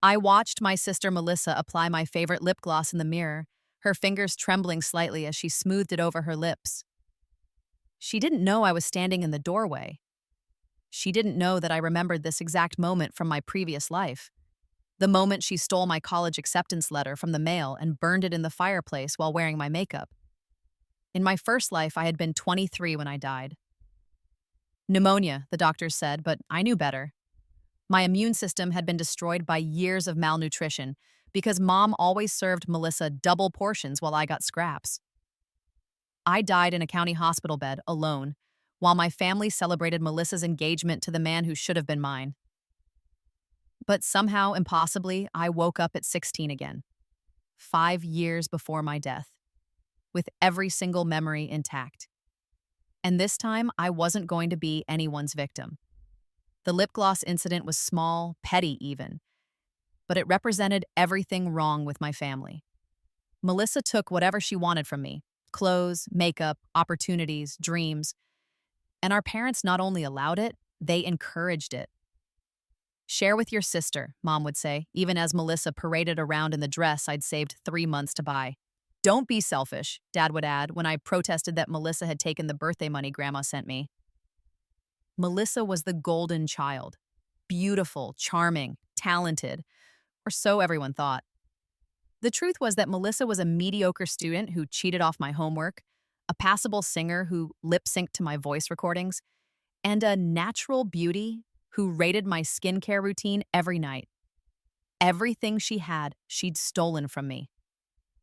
I watched my sister Melissa apply my favorite lip gloss in the mirror, her fingers trembling slightly as she smoothed it over her lips. She didn't know I was standing in the doorway. She didn't know that I remembered this exact moment from my previous life. The moment she stole my college acceptance letter from the mail and burned it in the fireplace while wearing my makeup. In my first life, I had been 23 when I died. Pneumonia, the doctors said, but I knew better. My immune system had been destroyed by years of malnutrition because Mom always served Melissa double portions while I got scraps. I died in a county hospital bed, alone, while my family celebrated Melissa's engagement to the man who should have been mine. But somehow, impossibly, I woke up at 16 again, 5 years before my death, with every single memory intact. And this time, I wasn't going to be anyone's victim. The lip gloss incident was small, petty even, but it represented everything wrong with my family. Melissa took whatever she wanted from me: clothes, makeup, opportunities, dreams. And our parents not only allowed it, they encouraged it. Share with your sister, Mom would say, even as Melissa paraded around in the dress I'd saved 3 months to buy. Don't be selfish, Dad would add when I protested that Melissa had taken the birthday money Grandma sent me. Melissa was the golden child. Beautiful, charming, talented, or so everyone thought. The truth was that Melissa was a mediocre student who cheated off my homework, a passable singer who lip-synced to my voice recordings, and a natural beauty who rated my skincare routine every night. Everything she had, she'd stolen from me.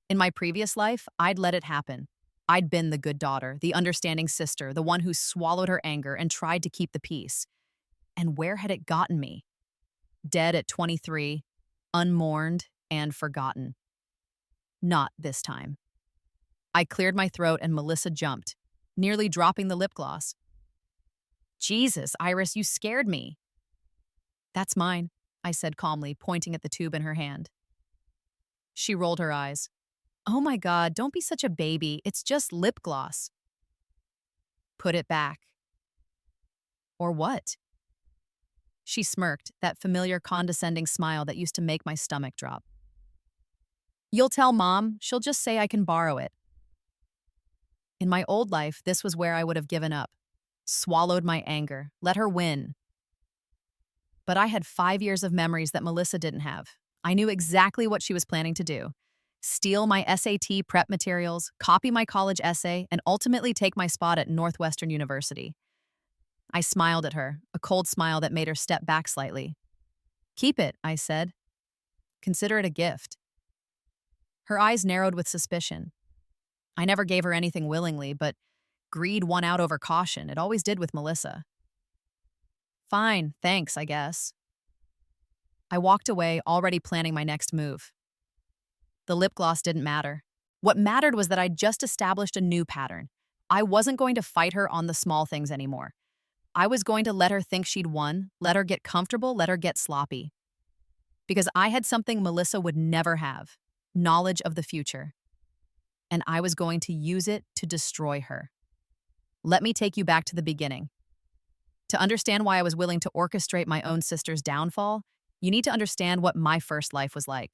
In my previous life, I'd let it happen. I'd been the good daughter, the understanding sister, the one who swallowed her anger and tried to keep the peace. And where had it gotten me? Dead at 23, unmourned and forgotten. Not this time. I cleared my throat and Melissa jumped, nearly dropping the lip gloss. Jesus, Iris, you scared me. That's mine, I said calmly, pointing at the tube in her hand. She rolled her eyes. Oh my God, don't be such a baby. It's just lip gloss. Put it back. Or what? She smirked, that familiar condescending smile that used to make my stomach drop. You'll tell Mom, she'll just say I can borrow it. In my old life, this was where I would have given up, swallowed my anger, let her win. But I had 5 years of memories that Melissa didn't have. I knew exactly what she was planning to do: steal my SAT prep materials, copy my college essay, and ultimately take my spot at Northwestern University. I smiled at her, a cold smile that made her step back slightly. Keep it, I said. Consider it a gift. Her eyes narrowed with suspicion. I never gave her anything willingly, but greed won out over caution. It always did with Melissa. Fine, thanks, I guess. I walked away, already planning my next move. The lip gloss didn't matter. What mattered was that I'd just established a new pattern. I wasn't going to fight her on the small things anymore. I was going to let her think she'd won, let her get comfortable, let her get sloppy. Because I had something Melissa would never have: knowledge of the future. And I was going to use it to destroy her. Let me take you back to the beginning. To understand why I was willing to orchestrate my own sister's downfall, you need to understand what my first life was like.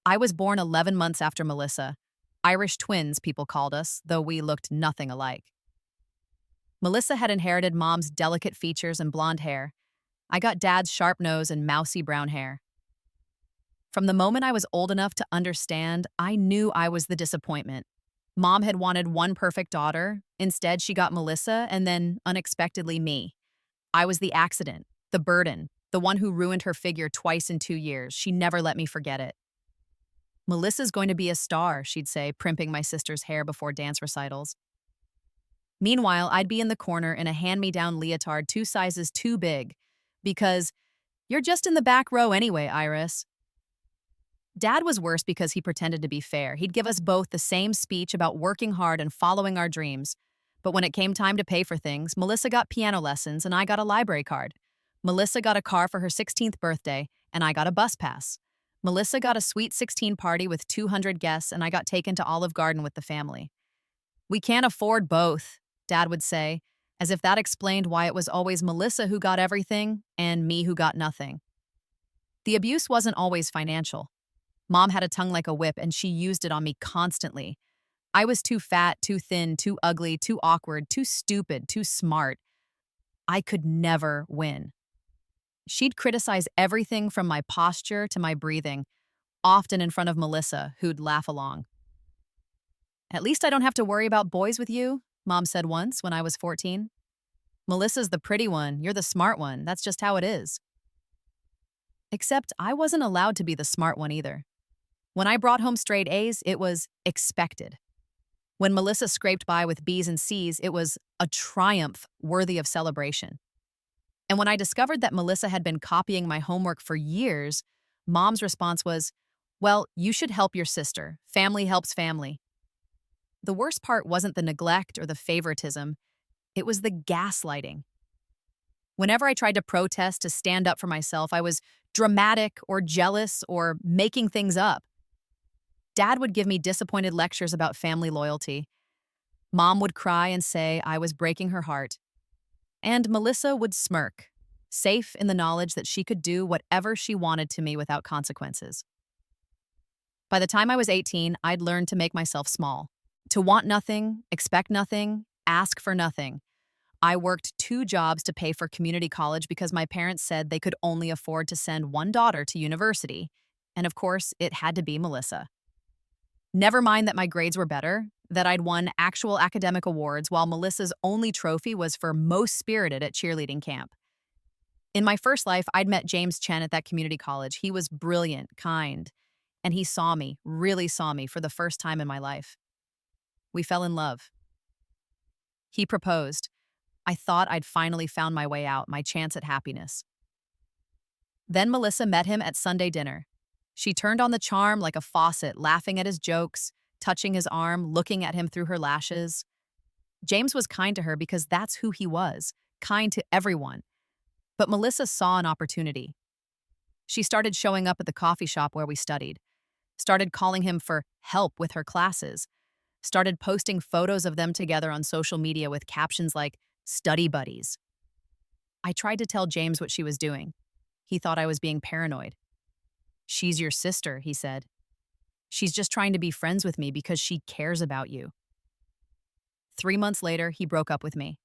I was born 11 months after Melissa. Irish twins, people called us, though we looked nothing alike. Melissa had inherited Mom's delicate features and blonde hair. I got Dad's sharp nose and mousy brown hair. From the moment I was old enough to understand, I knew I was the disappointment. Mom had wanted one perfect daughter. Instead, she got Melissa and then, unexpectedly, me. I was the accident, the burden, the one who ruined her figure twice in 2 years. She never let me forget it. Melissa's going to be a star, she'd say, primping my sister's hair before dance recitals. Meanwhile, I'd be in the corner in a hand-me-down leotard 2 sizes too big, because you're just in the back row anyway, Iris. Dad was worse because he pretended to be fair. He'd give us both the same speech about working hard and following our dreams. But when it came time to pay for things, Melissa got piano lessons and I got a library card. Melissa got a car for her 16th birthday and I got a bus pass. Melissa got a sweet 16 party with 200 guests and I got taken to Olive Garden with the family. We can't afford both, Dad would say, as if that explained why it was always Melissa who got everything and me who got nothing. The abuse wasn't always financial. Mom had a tongue like a whip, and she used it on me constantly. I was too fat, too thin, too ugly, too awkward, too stupid, too smart. I could never win. She'd criticize everything from my posture to my breathing, often in front of Melissa, who'd laugh along. "At least I don't have to worry about boys with you," Mom said once when I was 14. "Melissa's the pretty one, you're the smart one, that's just how it is." Except I wasn't allowed to be the smart one either. When I brought home straight A's, it was expected. When Melissa scraped by with B's and C's, it was a triumph worthy of celebration. And when I discovered that Melissa had been copying my homework for years, Mom's response was, "Well, you should help your sister. Family helps family." The worst part wasn't the neglect or the favoritism, it was the gaslighting. Whenever I tried to protest, to stand up for myself, I was dramatic or jealous or making things up. Dad would give me disappointed lectures about family loyalty. Mom would cry and say I was breaking her heart. And Melissa would smirk, safe in the knowledge that she could do whatever she wanted to me without consequences. By the time I was 18, I'd learned to make myself small, to want nothing, expect nothing, ask for nothing. I worked 2 jobs to pay for community college because my parents said they could only afford to send one daughter to university. And of course, it had to be Melissa. Never mind that my grades were better, that I'd won actual academic awards, while Melissa's only trophy was for most spirited at cheerleading camp. In my first life, I'd met James Chen at that community college. He was brilliant, kind, and he saw me, really saw me, for the first time in my life. We fell in love. He proposed. I thought I'd finally found my way out, my chance at happiness. Then Melissa met him at Sunday dinner. She turned on the charm like a faucet, laughing at his jokes, touching his arm, looking at him through her lashes. James was kind to her because that's who he was, kind to everyone. But Melissa saw an opportunity. She started showing up at the coffee shop where we studied, started calling him for help with her classes, started posting photos of them together on social media with captions like, "study buddies." I tried to tell James what she was doing. He thought I was being paranoid. "She's your sister," he said. "She's just trying to be friends with me because she cares about you." 3 months later, he broke up with me.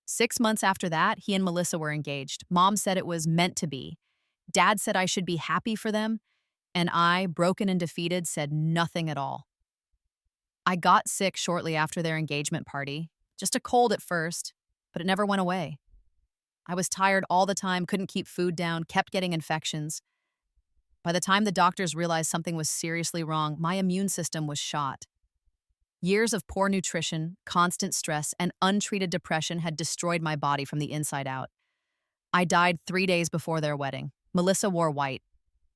6 months after that, he and Melissa were engaged. Mom said it was meant to be. Dad said I should be happy for them, and I, broken and defeated, said nothing at all. I got sick shortly after their engagement party. Just a cold at first, but it never went away. I was tired all the time, couldn't keep food down, kept getting infections. By the time the doctors realized something was seriously wrong, my immune system was shot. Years of poor nutrition, constant stress, and untreated depression had destroyed my body from the inside out. I died 3 days before their wedding. Melissa wore white.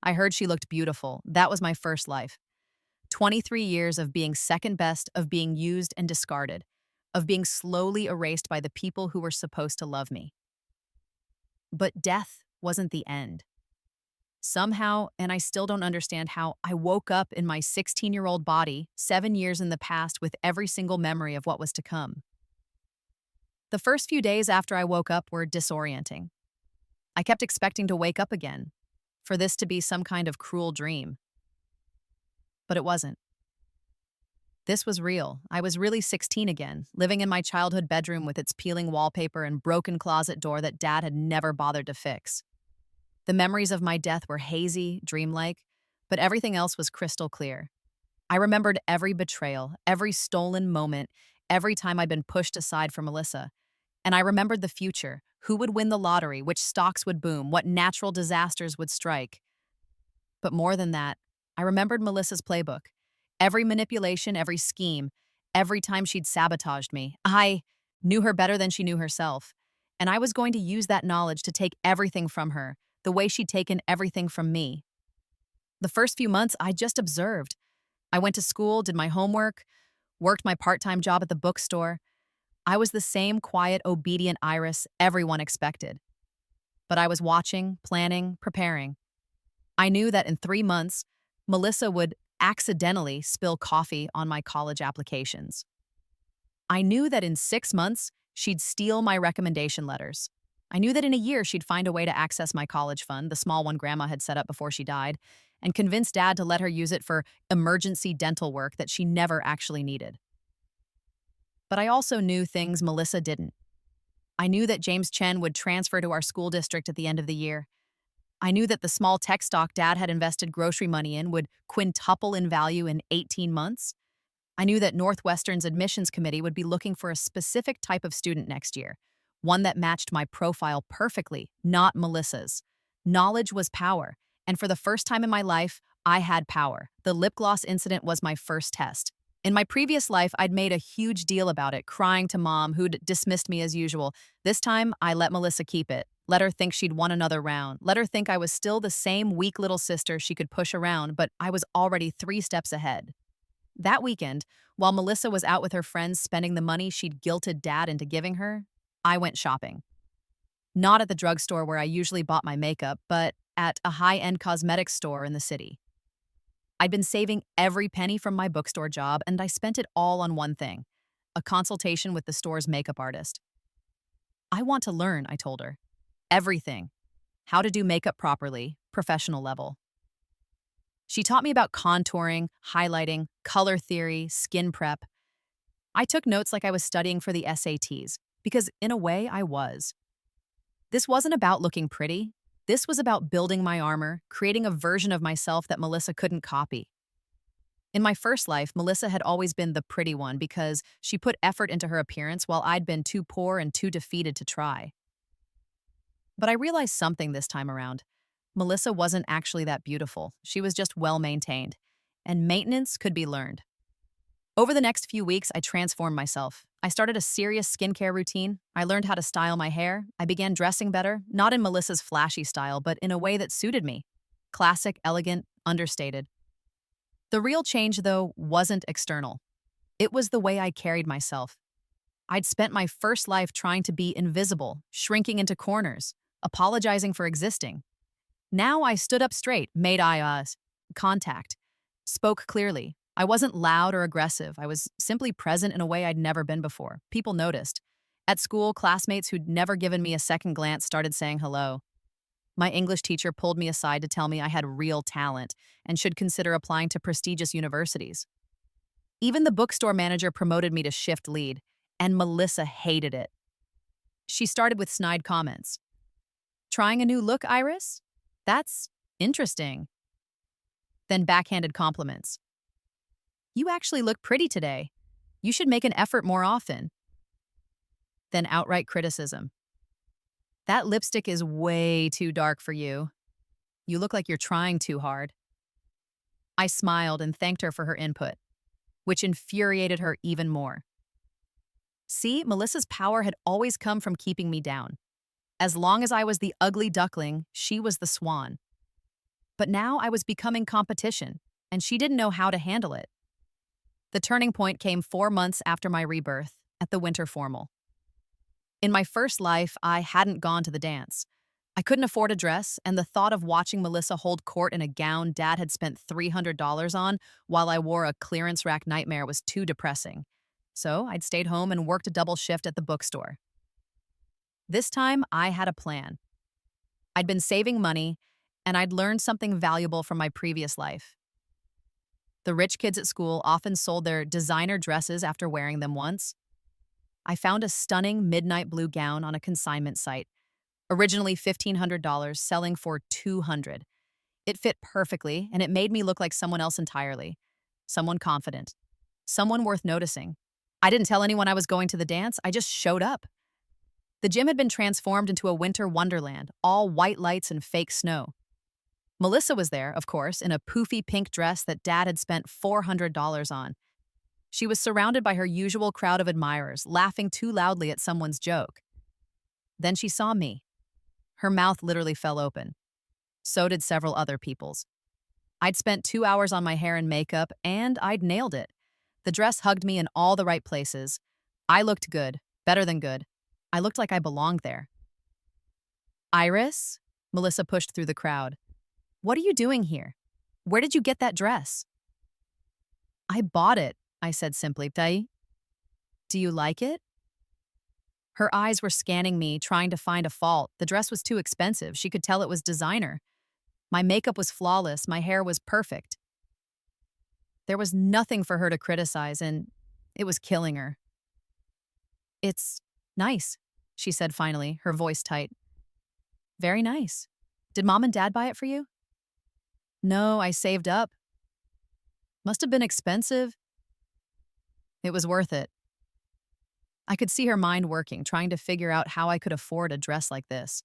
I heard she looked beautiful. That was my first life. 23 years of being second best, of being used and discarded, of being slowly erased by the people who were supposed to love me. But death wasn't the end. Somehow, and I still don't understand how, I woke up in my 16-year-old body, 7 years in the past, with every single memory of what was to come. The first few days after I woke up were disorienting. I kept expecting to wake up again, for this to be some kind of cruel dream. But it wasn't. This was real. I was really 16 again, living in my childhood bedroom with its peeling wallpaper and broken closet door that Dad had never bothered to fix. The memories of my death were hazy, dreamlike, but everything else was crystal clear. I remembered every betrayal, every stolen moment, every time I'd been pushed aside for Melissa. And I remembered the future, who would win the lottery, which stocks would boom, what natural disasters would strike. But more than that, I remembered Melissa's playbook. Every manipulation, every scheme, every time she'd sabotaged me. I knew her better than she knew herself. And I was going to use that knowledge to take everything from her, the way she'd taken everything from me. The first few months, I just observed. I went to school, did my homework, worked my part-time job at the bookstore. I was the same quiet, obedient Iris everyone expected. But I was watching, planning, preparing. I knew that in 3 months, Melissa would accidentally spill coffee on my college applications. I knew that in 6 months, she'd steal my recommendation letters. I knew that in a year she'd find a way to access my college fund, the small one Grandma had set up before she died, and convince Dad to let her use it for emergency dental work that she never actually needed. But I also knew things Melissa didn't. I knew that James Chen would transfer to our school district at the end of the year. I knew that the small tech stock Dad had invested grocery money in would quintuple in value in 18 months. I knew that Northwestern's admissions committee would be looking for a specific type of student next year, one that matched my profile perfectly, not Melissa's. Knowledge was power, and for the first time in my life, I had power. The lip gloss incident was my first test. In my previous life, I'd made a huge deal about it, crying to Mom, who'd dismissed me as usual. This time, I let Melissa keep it. Let her think she'd won another round. Let her think I was still the same weak little sister she could push around, but I was already 3 steps ahead. That weekend, while Melissa was out with her friends spending the money she'd guilted Dad into giving her, I went shopping. Not at the drugstore where I usually bought my makeup, but at a high-end cosmetics store in the city. I'd been saving every penny from my bookstore job, and I spent it all on one thing: a consultation with the store's makeup artist. I want to learn, I told her. Everything. How to do makeup properly, professional level. She taught me about contouring, highlighting, color theory, skin prep. I took notes like I was studying for the SATs, because in a way I was. This wasn't about looking pretty. This was about building my armor, creating a version of myself that Melissa couldn't copy. In my first life, Melissa had always been the pretty one because she put effort into her appearance while I'd been too poor and too defeated to try. But I realized something this time around. Melissa wasn't actually that beautiful. She was just well-maintained, and maintenance could be learned. Over the next few weeks, I transformed myself. I started a serious skincare routine. I learned how to style my hair. I began dressing better, not in Melissa's flashy style, but in a way that suited me. Classic, elegant, understated. The real change, though, wasn't external. It was the way I carried myself. I'd spent my first life trying to be invisible, shrinking into corners, apologizing for existing. Now I stood up straight, made eye contact, spoke clearly. I wasn't loud or aggressive. I was simply present in a way I'd never been before. People noticed. At school, classmates who'd never given me a second glance started saying hello. My English teacher pulled me aside to tell me I had real talent and should consider applying to prestigious universities. Even the bookstore manager promoted me to shift lead, and Melissa hated it. She started with snide comments. "Trying a new look, Iris? That's interesting." Then backhanded compliments. "You actually look pretty today. You should make an effort more often." Then outright criticism. "That lipstick is way too dark for you. You look like you're trying too hard." I smiled and thanked her for her input, which infuriated her even more. See, Melissa's power had always come from keeping me down. As long as I was the ugly duckling, she was the swan. But now I was becoming competition, and she didn't know how to handle it. The turning point came 4 months after my rebirth, at the winter formal. In my first life, I hadn't gone to the dance. I couldn't afford a dress, and the thought of watching Melissa hold court in a gown Dad had spent $300 on while I wore a clearance rack nightmare was too depressing. So I'd stayed home and worked a double shift at the bookstore. This time, I had a plan. I'd been saving money, and I'd learned something valuable from my previous life. The rich kids at school often sold their designer dresses after wearing them once. I found a stunning midnight blue gown on a consignment site, originally $1,500, selling for $200. It fit perfectly, and it made me look like someone else entirely. Someone confident. Someone worth noticing. I didn't tell anyone I was going to the dance, I just showed up. The gym had been transformed into a winter wonderland, all white lights and fake snow. Melissa was there, of course, in a poofy pink dress that Dad had spent $400 on. She was surrounded by her usual crowd of admirers, laughing too loudly at someone's joke. Then she saw me. Her mouth literally fell open. So did several other people's. I'd spent 2 hours on my hair and makeup, and I'd nailed it. The dress hugged me in all the right places. I looked good, better than good. I looked like I belonged there. "Iris?" Melissa pushed through the crowd. "What are you doing here? Where did you get that dress?" "I bought it," I said simply. "Do you like it?" Her eyes were scanning me, trying to find a fault. The dress was too expensive. She could tell it was designer. My makeup was flawless. My hair was perfect. There was nothing for her to criticize, and it was killing her. "It's nice," she said finally, her voice tight. "Very nice. Did Mom and Dad buy it for you?" "No, I saved up. Must have been expensive." "It was worth it." I could see her mind working, trying to figure out how I could afford a dress like this.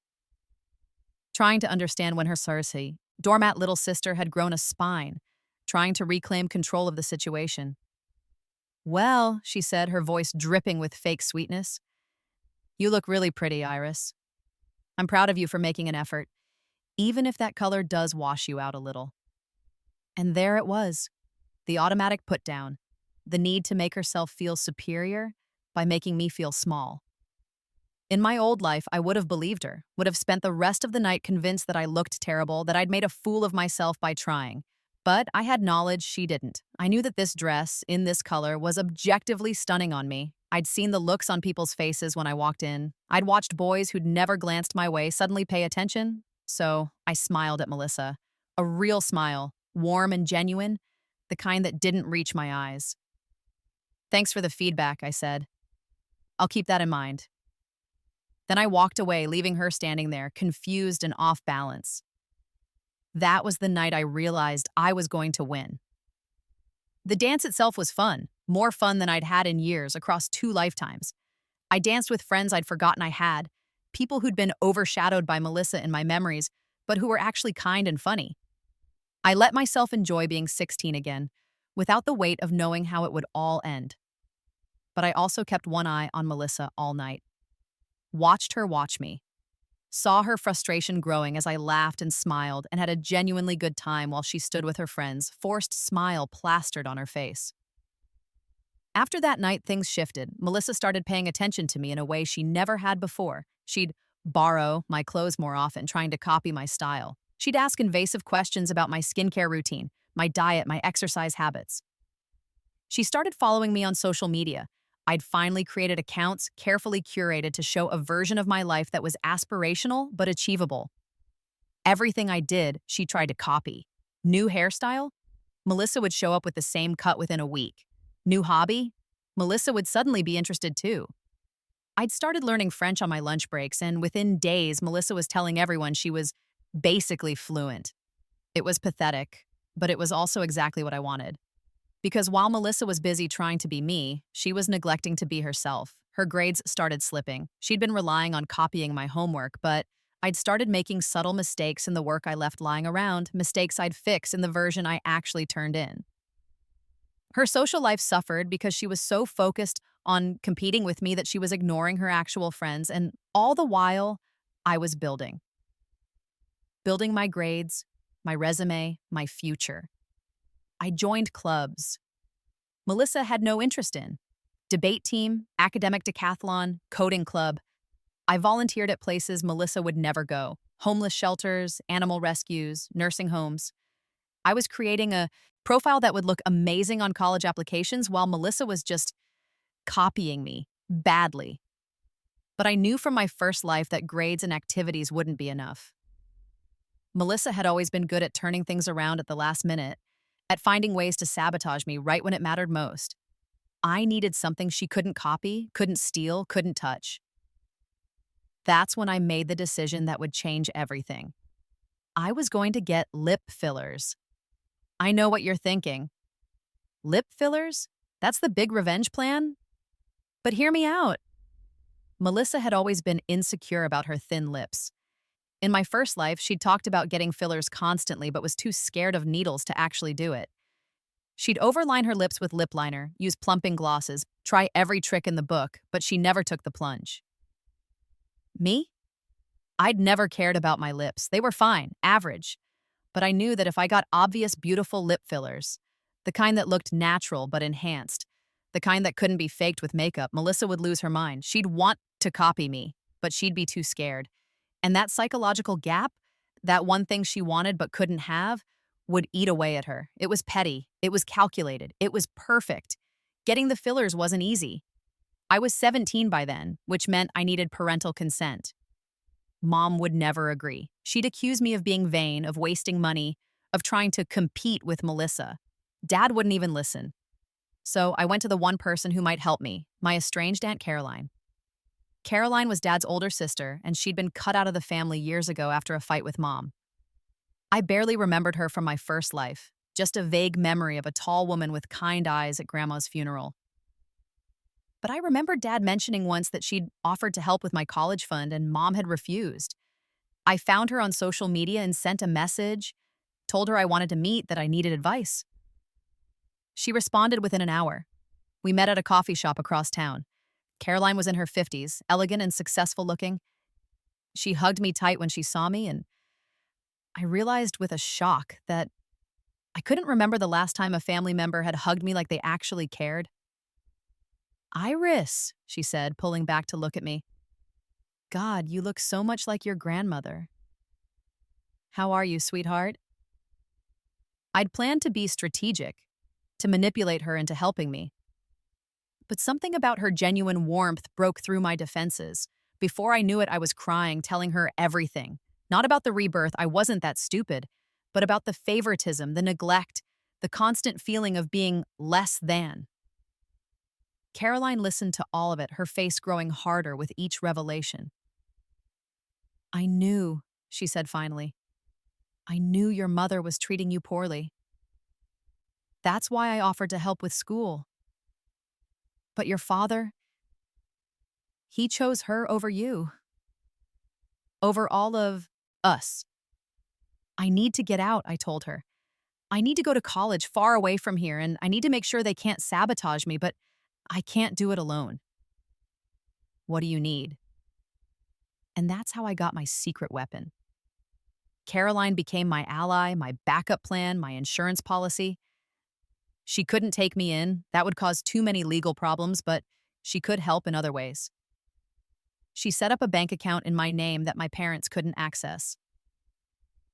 Trying to understand when her Cersei, doormat little sister, had grown a spine, trying to reclaim control of the situation. "Well," she said, her voice dripping with fake sweetness, "you look really pretty, Iris. I'm proud of you for making an effort, even if that color does wash you out a little." And there it was, the automatic put-down, the need to make herself feel superior by making me feel small. In my old life, I would have believed her, would have spent the rest of the night convinced that I looked terrible, that I'd made a fool of myself by trying. But I had knowledge she didn't. I knew that this dress, in this color, was objectively stunning on me. I'd seen the looks on people's faces when I walked in. I'd watched boys who'd never glanced my way suddenly pay attention. So I smiled at Melissa. A real smile, warm and genuine, the kind that didn't reach my eyes. "Thanks for the feedback," I said. "I'll keep that in mind." Then I walked away, leaving her standing there, confused and off balance. That was the night I realized I was going to win. The dance itself was fun, more fun than I'd had in years, across 2 lifetimes. I danced with friends I'd forgotten I had, people who'd been overshadowed by Melissa in my memories, but who were actually kind and funny. I let myself enjoy being 16 again, without the weight of knowing how it would all end. But I also kept one eye on Melissa all night. Watched her watch me. Saw her frustration growing as I laughed and smiled and had a genuinely good time while she stood with her friends, forced smile plastered on her face. After that night, things shifted. Melissa started paying attention to me in a way she never had before. She'd borrow my clothes more often, trying to copy my style. She'd ask invasive questions about my skincare routine, my diet, my exercise habits. She started following me on social media. I'd finally created accounts carefully curated to show a version of my life that was aspirational but achievable. Everything I did, she tried to copy. New hairstyle? Melissa would show up with the same cut within a week. New hobby? Melissa would suddenly be interested too. I'd started learning French on my lunch breaks, and within days, Melissa was telling everyone she was basically fluent. It was pathetic, but it was also exactly what I wanted. Because while Melissa was busy trying to be me, she was neglecting to be herself. Her grades started slipping. She'd been relying on copying my homework, but I'd started making subtle mistakes in the work I left lying around, mistakes I'd fix in the version I actually turned in. Her social life suffered because she was so focused on competing with me that she was ignoring her actual friends, and all the while, I was building. Building my grades, my resume, my future. I joined clubs Melissa had no interest in. Debate team, academic decathlon, coding club. I volunteered at places Melissa would never go. Homeless shelters, animal rescues, nursing homes. I was creating a profile that would look amazing on college applications while Melissa was just copying me, badly. But I knew from my first life that grades and activities wouldn't be enough. Melissa had always been good at turning things around at the last minute, at finding ways to sabotage me right when it mattered most. I needed something she couldn't copy, couldn't steal, couldn't touch. That's when I made the decision that would change everything. I was going to get lip fillers. I know what you're thinking. Lip fillers? That's the big revenge plan? But hear me out. Melissa had always been insecure about her thin lips. In my first life, she'd talked about getting fillers constantly but was too scared of needles to actually do it. She'd overline her lips with lip liner, use plumping glosses, try every trick in the book, but she never took the plunge. Me? I'd never cared about my lips. They were fine, average. But I knew that if I got obvious, beautiful lip fillers, the kind that looked natural but enhanced, the kind that couldn't be faked with makeup, Melissa would lose her mind. She'd want to copy me, but she'd be too scared. And that psychological gap, that one thing she wanted but couldn't have, would eat away at her. It was petty. It was calculated. It was perfect. Getting the fillers wasn't easy. I was 17 by then, which meant I needed parental consent. Mom would never agree. She'd accuse me of being vain, of wasting money, of trying to compete with Melissa. Dad wouldn't even listen. So I went to the one person who might help me, my estranged Aunt Caroline. Caroline was Dad's older sister, and she'd been cut out of the family years ago after a fight with Mom. I barely remembered her from my first life, just a vague memory of a tall woman with kind eyes at Grandma's funeral. But I remembered Dad mentioning once that she'd offered to help with my college fund and Mom had refused. I found her on social media and sent a message, told her I wanted to meet, that I needed advice. She responded within an hour. We met at a coffee shop across town. Caroline was in her 50s, elegant and successful looking. She hugged me tight when she saw me, and I realized with a shock that I couldn't remember the last time a family member had hugged me like they actually cared. "Iris," she said, pulling back to look at me. "God, you look so much like your grandmother." "How are you, sweetheart?" I'd planned to be strategic, to manipulate her into helping me. But something about her genuine warmth broke through my defenses. Before I knew it, I was crying, telling her everything. Not about the rebirth, I wasn't that stupid, but about the favoritism, the neglect, the constant feeling of being less than. Caroline listened to all of it, her face growing harder with each revelation. "I knew," she said finally. "I knew your mother was treating you poorly. That's why I offered to help with school. But your father, he chose her over you. Over all of us. I need to get out," I told her. "I need to go to college far away from here, and I need to make sure they can't sabotage me, but I can't do it alone." "What do you need?" And that's how I got my secret weapon. Caroline became my ally, my backup plan, my insurance policy. She couldn't take me in. That would cause too many legal problems, but she could help in other ways. She set up a bank account in my name that my parents couldn't access.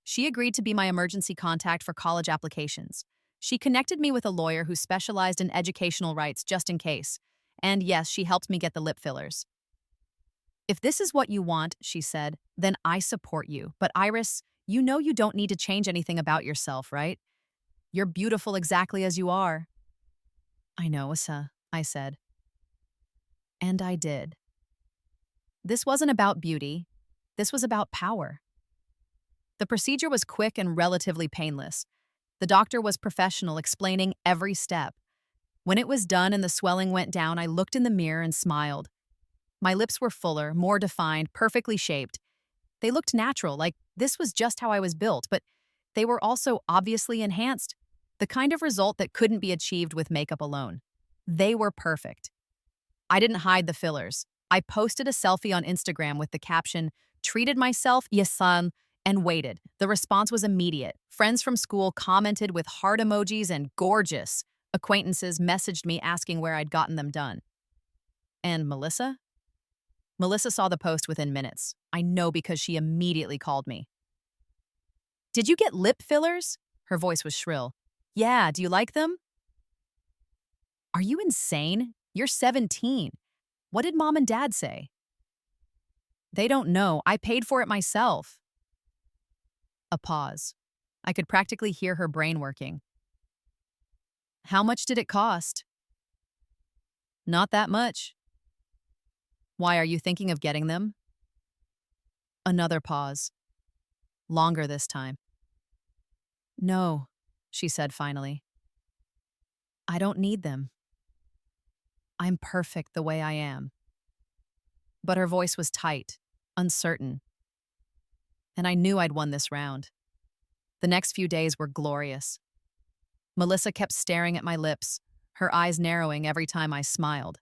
She agreed to be my emergency contact for college applications. She connected me with a lawyer who specialized in educational rights just in case. And yes, she helped me get the lip fillers. "If this is what you want," she said, "then I support you. But Iris, you know you don't need to change anything about yourself, right? You're beautiful exactly as you are." "I know, Asa," I said. And I did. This wasn't about beauty. This was about power. The procedure was quick and relatively painless. The doctor was professional, explaining every step. When it was done and the swelling went down, I looked in the mirror and smiled. My lips were fuller, more defined, perfectly shaped. They looked natural, like this was just how I was built, but they were also obviously enhanced, the kind of result that couldn't be achieved with makeup alone. They were perfect. I didn't hide the fillers. I posted a selfie on Instagram with the caption, "Treated myself, yes son," and waited. The response was immediate. Friends from school commented with heart emojis and gorgeous. Acquaintances messaged me asking where I'd gotten them done. And Melissa? Melissa saw the post within minutes. I know because she immediately called me. "Did you get lip fillers?" Her voice was shrill. "Yeah, do you like them?" "Are you insane? You're 17. What did Mom and Dad say?" "They don't know. I paid for it myself." A pause. I could practically hear her brain working. "How much did it cost?" "Not that much." "Why, are you thinking of getting them?" Another pause. Longer this time. "No," she said finally. "I don't need them. I'm perfect the way I am." But her voice was tight, uncertain. And I knew I'd won this round. The next few days were glorious. Melissa kept staring at my lips, her eyes narrowing every time I smiled.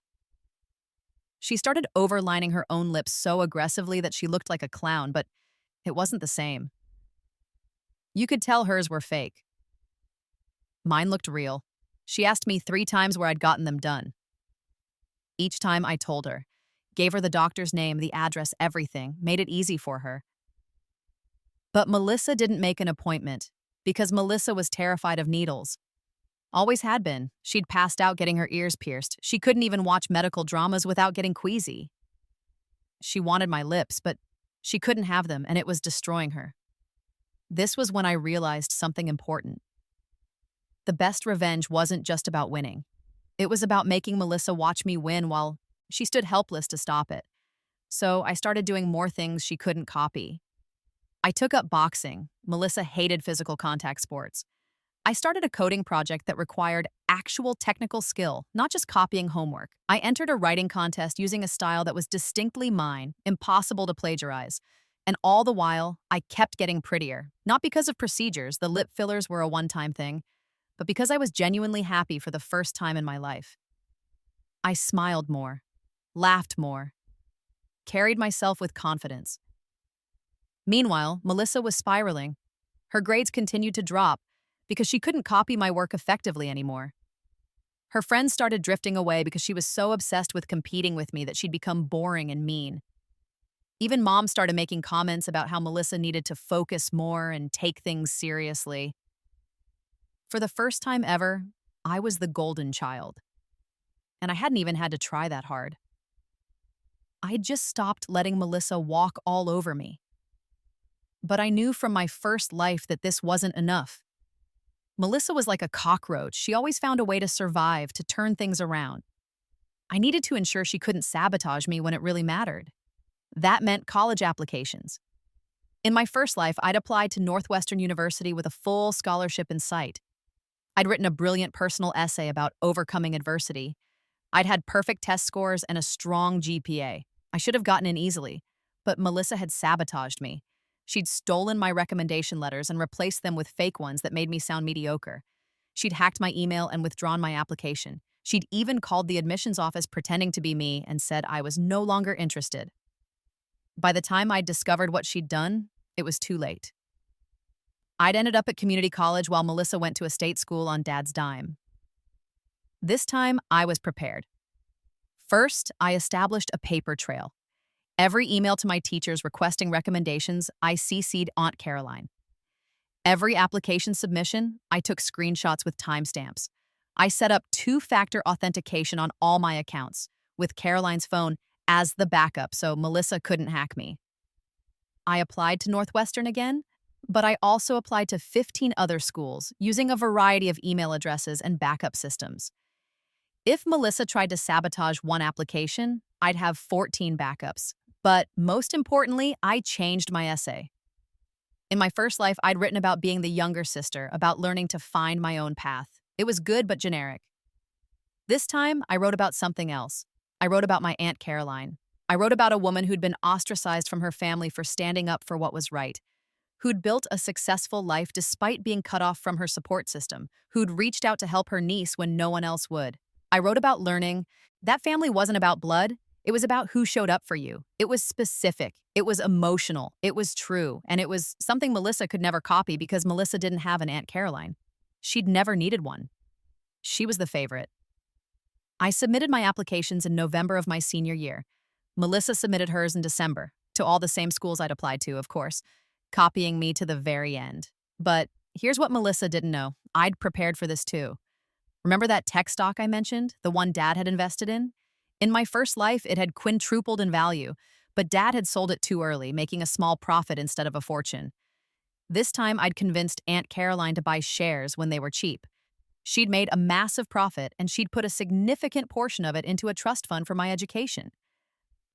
She started overlining her own lips so aggressively that she looked like a clown, but it wasn't the same. You could tell hers were fake. Mine looked real. She asked me 3 times where I'd gotten them done. Each time I told her, gave her the doctor's name, the address, everything, made it easy for her. But Melissa didn't make an appointment because Melissa was terrified of needles. Always had been. She'd passed out getting her ears pierced. She couldn't even watch medical dramas without getting queasy. She wanted my lips, but she couldn't have them, and it was destroying her. This was when I realized something important. The best revenge wasn't just about winning. It was about making Melissa watch me win while she stood helpless to stop it. So I started doing more things she couldn't copy. I took up boxing. Melissa hated physical contact sports. I started a coding project that required actual technical skill, not just copying homework. I entered a writing contest using a style that was distinctly mine, impossible to plagiarize. And all the while, I kept getting prettier. Not because of procedures, the lip fillers were a one-time thing, but because I was genuinely happy for the first time in my life. I smiled more, laughed more, carried myself with confidence. Meanwhile, Melissa was spiraling. Her grades continued to drop because she couldn't copy my work effectively anymore. Her friends started drifting away because she was so obsessed with competing with me that she'd become boring and mean. Even mom started making comments about how Melissa needed to focus more and take things seriously. For the first time ever, I was the golden child. And I hadn't even had to try that hard. I had just stopped letting Melissa walk all over me. But I knew from my first life that this wasn't enough. Melissa was like a cockroach. She always found a way to survive, to turn things around. I needed to ensure she couldn't sabotage me when it really mattered. That meant college applications. In my first life, I'd applied to Northwestern University with a full scholarship in sight. I'd written a brilliant personal essay about overcoming adversity. I'd had perfect test scores and a strong GPA. I should have gotten in easily, but Melissa had sabotaged me. She'd stolen my recommendation letters and replaced them with fake ones that made me sound mediocre. She'd hacked my email and withdrawn my application. She'd even called the admissions office pretending to be me and said I was no longer interested. By the time I'd discovered what she'd done, it was too late. I'd ended up at community college while Melissa went to a state school on Dad's dime. This time, I was prepared. First, I established a paper trail. Every email to my teachers requesting recommendations, I CC'd Aunt Caroline. Every application submission, I took screenshots with timestamps. I set up two-factor authentication on all my accounts, with Caroline's phone as the backup so Melissa couldn't hack me. I applied to Northwestern again, but I also applied to 15 other schools using a variety of email addresses and backup systems. If Melissa tried to sabotage one application, I'd have 14 backups. But most importantly, I changed my essay. In my first life, I'd written about being the younger sister, about learning to find my own path. It was good but generic. This time, I wrote about something else. I wrote about my Aunt Caroline. I wrote about a woman who'd been ostracized from her family for standing up for what was right, who'd built a successful life despite being cut off from her support system, who'd reached out to help her niece when no one else would. I wrote about learning. That family wasn't about blood. It was about who showed up for you. It was specific. It was emotional. It was true. And it was something Melissa could never copy because Melissa didn't have an Aunt Caroline. She'd never needed one. She was the favorite. I submitted my applications in November of my senior year. Melissa submitted hers in December, to all the same schools I'd applied to, of course, copying me to the very end. But here's what Melissa didn't know. I'd prepared for this too. Remember that tech stock I mentioned, the one Dad had invested in? In my first life, it had quintupled in value, but Dad had sold it too early, making a small profit instead of a fortune. This time, I'd convinced Aunt Caroline to buy shares when they were cheap. She'd made a massive profit, and she'd put a significant portion of it into a trust fund for my education.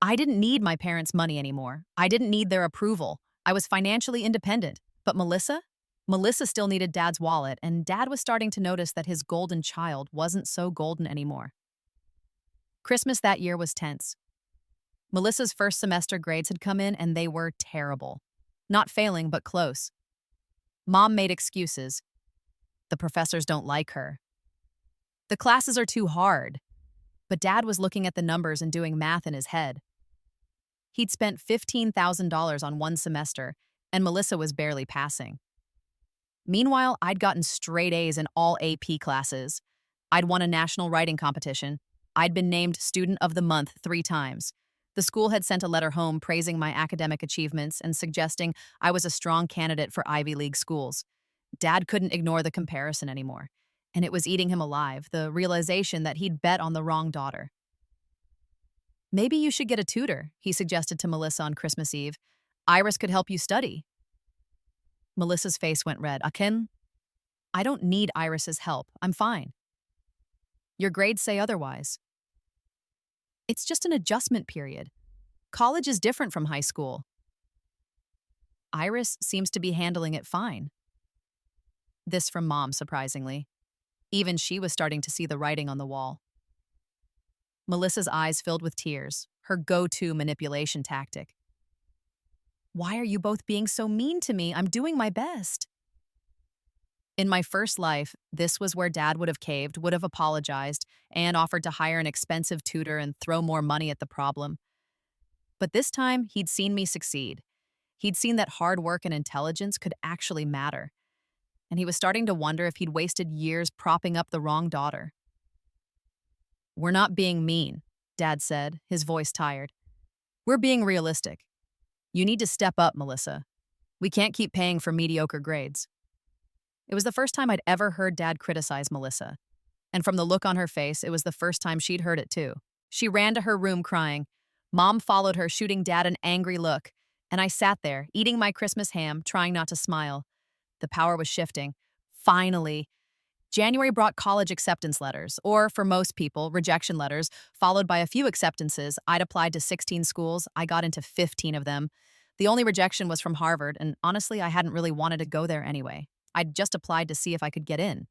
I didn't need my parents' money anymore. I didn't need their approval. I was financially independent. But Melissa? Melissa still needed Dad's wallet, and Dad was starting to notice that his golden child wasn't so golden anymore. Christmas that year was tense. Melissa's first semester grades had come in, and they were terrible. Not failing, but close. Mom made excuses. The professors don't like her. The classes are too hard. But Dad was looking at the numbers and doing math in his head. He'd spent $15,000 on one semester, and Melissa was barely passing. Meanwhile, I'd gotten straight A's in all AP classes. I'd won a national writing competition. I'd been named Student of the Month 3 times. The school had sent a letter home praising my academic achievements and suggesting I was a strong candidate for Ivy League schools. Dad couldn't ignore the comparison anymore. And it was eating him alive, the realization that he'd bet on the wrong daughter. Maybe you should get a tutor, he suggested to Melissa on Christmas Eve. Iris could help you study. Melissa's face went red. Akin, I don't need Iris's help. I'm fine. Your grades say otherwise. It's just an adjustment period. College is different from high school. Iris seems to be handling it fine. This from Mom, surprisingly. Even she was starting to see the writing on the wall. Melissa's eyes filled with tears, her go-to manipulation tactic. Why are you both being so mean to me? I'm doing my best. In my first life, this was where Dad would have caved, would have apologized, and offered to hire an expensive tutor and throw more money at the problem. But this time, he'd seen me succeed. He'd seen that hard work and intelligence could actually matter. And he was starting to wonder if he'd wasted years propping up the wrong daughter. We're not being mean, Dad said, his voice tired. We're being realistic. You need to step up, Melissa. We can't keep paying for mediocre grades. It was the first time I'd ever heard Dad criticize Melissa. And from the look on her face, it was the first time she'd heard it too. She ran to her room crying. Mom followed her, shooting Dad an angry look. And I sat there, eating my Christmas ham, trying not to smile. The power was shifting. Finally. January brought college acceptance letters, or for most people, rejection letters, followed by a few acceptances. I'd applied to 16 schools. I got into 15 of them. The only rejection was from Harvard, and honestly, I hadn't really wanted to go there anyway. I'd just applied to see if I could get in.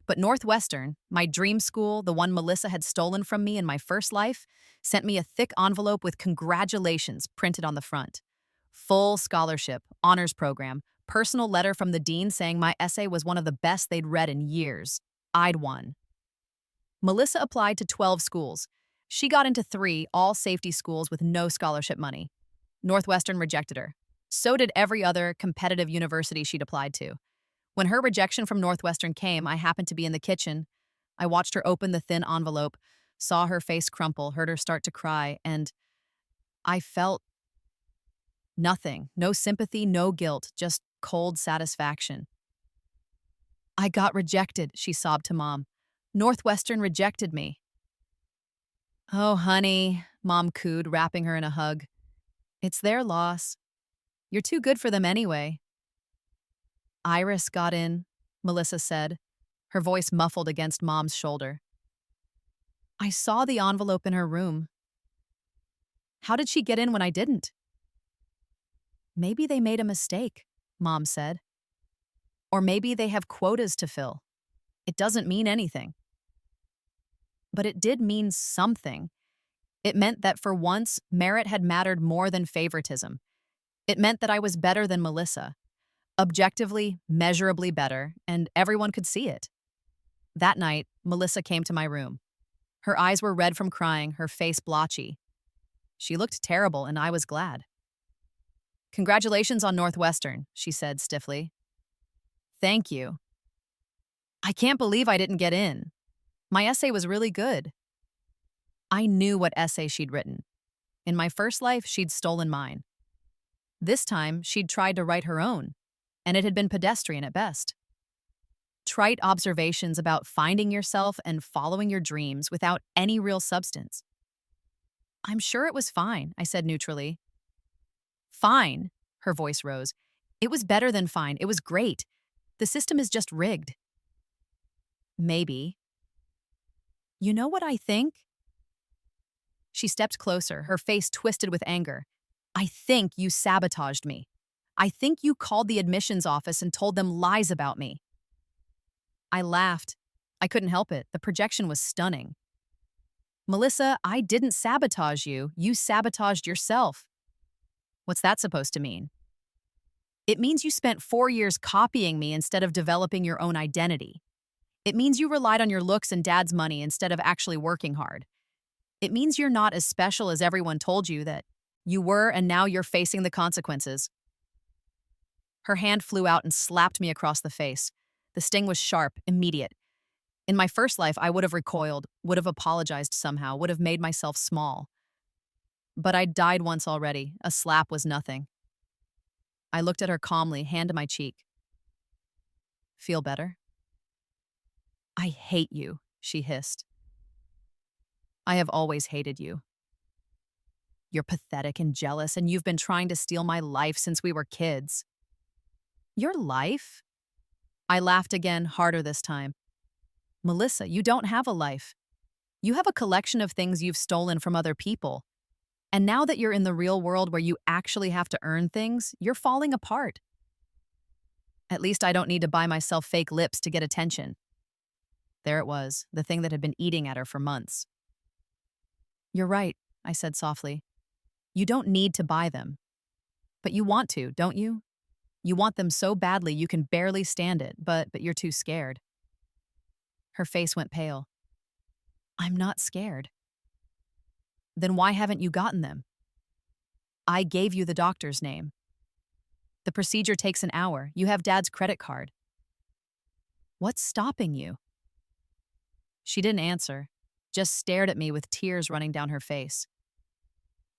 But Northwestern, my dream school, the one Melissa had stolen from me in my first life, sent me a thick envelope with congratulations printed on the front. Full scholarship, honors program, personal letter from the dean saying my essay was one of the best they'd read in years. I'd won. Melissa applied to 12 schools. She got into 3 all-safety schools with no scholarship money. Northwestern rejected her. So did every other competitive university she'd applied to. When her rejection from Northwestern came, I happened to be in the kitchen. I watched her open the thin envelope, saw her face crumple, heard her start to cry, and I felt nothing. No sympathy, no guilt, just cold satisfaction. I got rejected, she sobbed to Mom. Northwestern rejected me. Oh, honey, Mom cooed, wrapping her in a hug. It's their loss. You're too good for them anyway. Iris got in, Melissa said, her voice muffled against Mom's shoulder. I saw the envelope in her room. How did she get in when I didn't? Maybe they made a mistake, Mom said. Or maybe they have quotas to fill. It doesn't mean anything. But it did mean something. It meant that for once, merit had mattered more than favoritism. It meant that I was better than Melissa. Objectively, measurably better, and everyone could see it. That night, Melissa came to my room. Her eyes were red from crying, her face blotchy. She looked terrible, and I was glad. Congratulations on Northwestern, she said stiffly. Thank you. I can't believe I didn't get in. My essay was really good. I knew what essay she'd written. In my first life, she'd stolen mine. This time, she'd tried to write her own, and it had been pedestrian at best. Trite observations about finding yourself and following your dreams without any real substance. I'm sure it was fine, I said neutrally. Fine, her voice rose. It was better than fine. It was great. The system is just rigged. Maybe. You know what I think? She stepped closer, her face twisted with anger. I think you sabotaged me. I think you called the admissions office and told them lies about me. I laughed. I couldn't help it. The projection was stunning. Melissa, I didn't sabotage you. You sabotaged yourself. What's that supposed to mean? It means you spent 4 years copying me instead of developing your own identity. It means you relied on your looks and Dad's money instead of actually working hard. It means you're not as special as everyone told you that you were, and now you're facing the consequences. Her hand flew out and slapped me across the face. The sting was sharp, immediate. In my first life, I would have recoiled, would have apologized somehow, would have made myself small. But I'd died once already. A slap was nothing. I looked at her calmly, hand to my cheek. Feel better? I hate you, she hissed. I have always hated you. You're pathetic and jealous, and you've been trying to steal my life since we were kids. Your life? I laughed again, harder this time. Melissa, you don't have a life. You have a collection of things you've stolen from other people. And now that you're in the real world where you actually have to earn things, you're falling apart. At least I don't need to buy myself fake lips to get attention. There it was, the thing that had been eating at her for months. You're right, I said softly. You don't need to buy them. But you want to, don't you? You want them so badly you can barely stand it, but you're too scared. Her face went pale. I'm not scared. Then why haven't you gotten them? I gave you the doctor's name. The procedure takes an hour. You have Dad's credit card. What's stopping you? She didn't answer, just stared at me with tears running down her face.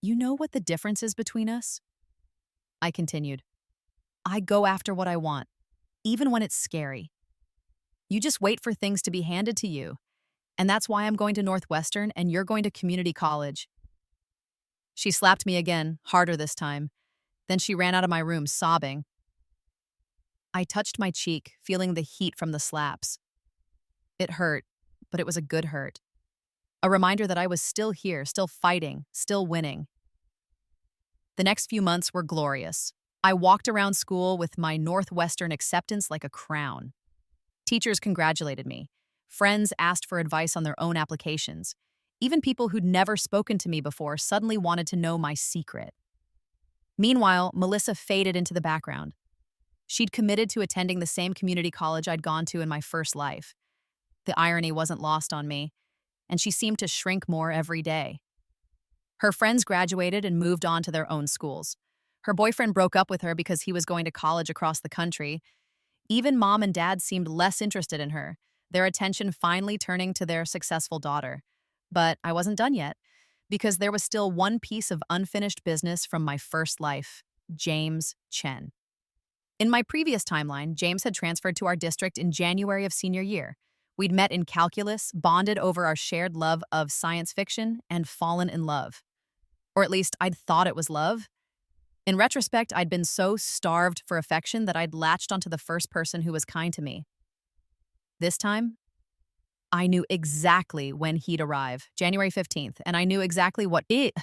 You know what the difference is between us? I continued. I go after what I want, even when it's scary. You just wait for things to be handed to you. And that's why I'm going to Northwestern and you're going to community college. She slapped me again, harder this time. Then she ran out of my room, sobbing. I touched my cheek, feeling the heat from the slaps. It hurt, but it was a good hurt. A reminder that I was still here, still fighting, still winning. The next few months were glorious. I walked around school with my Northwestern acceptance like a crown. Teachers congratulated me. Friends asked for advice on their own applications. Even people who'd never spoken to me before suddenly wanted to know my secret. Meanwhile, Melissa faded into the background. She'd committed to attending the same community college I'd gone to in my first life. The irony wasn't lost on me, and she seemed to shrink more every day. Her friends graduated and moved on to their own schools. Her boyfriend broke up with her because he was going to college across the country. Even Mom and Dad seemed less interested in her, their attention finally turning to their successful daughter. But I wasn't done yet, because there was still one piece of unfinished business from my first life, James Chen. In my previous timeline, James had transferred to our district in January of senior year. We'd met in calculus, bonded over our shared love of science fiction, and fallen in love. Or at least I'd thought it was love. In retrospect, I'd been so starved for affection that I'd latched onto the first person who was kind to me. This time, I knew exactly when he'd arrive, January 15th, and I knew exactly what it